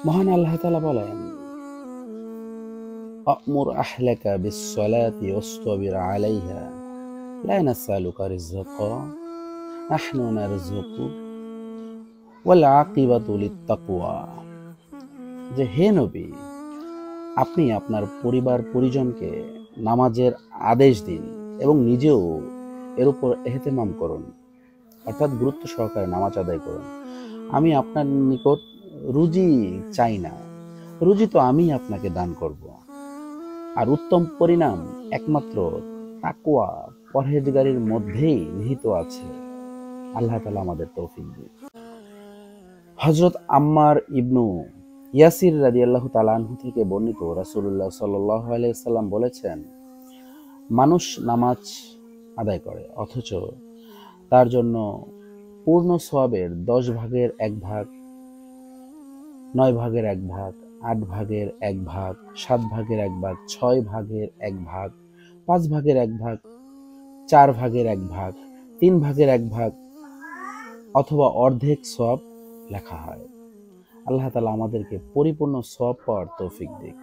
মহান আল্লাহ তাআলা বলেন, আ'মুর আহলাকা বিস-সালাতি ওয়াসতাবির আলাইহা লা নাসআলুকা রিজকা নাহনু নারযুকুক ওয়াল আকিবাতু লিত-তাকওয়া। যে হে নবী, আপনি আপনার পরিবার পরিজনকে নামাজের আদেশ দিন এবং নিজেও এর উপর এহতেমাম করুন, অর্থাৎ গুরুত্ব সহকারে নামাজ আদায় করুন। আমি আপনার নিকট রুজি চাই না, রুজি তো আমি আপনাকে দান করব। আর উত্তম পরিণাম একমাত্র তাকওয়া, পরহেজগারির মধ্যেই নিহিত আছে। আল্লাহ তাআলা আমাদের তৌফিক দিন। হযরত আম্মার ইবনু ইয়াসির রাদিয়াল্লাহু তাআলা আনহু থেকে বর্ণিত, রাসূলুল্লাহ সাল্লাল্লাহু আলাইহি ওয়াসাল্লাম বলেছেন, মানুষ নামাজ আদায় করে অথচ তার জন্য পূর্ণ সওয়াবের 10 ভাগের 1 ভাগ, 9 ভাগের 1 ভাগ, 8 ভাগের 1 ভাগ, 7 ভাগের 1 ভাগ, 6 ভাগের 1 ভাগ, 5 ভাগের 1 ভাগ, 4 ভাগের 1 ভাগ, 3 ভাগের 1 ভাগ অথবা অর্ধেক সওয়াব লেখা হয়। আল্লাহ তাআলা আমাদেরকে পরিপূর্ণ সওয়াব পাওয়ার তৌফিক দিক।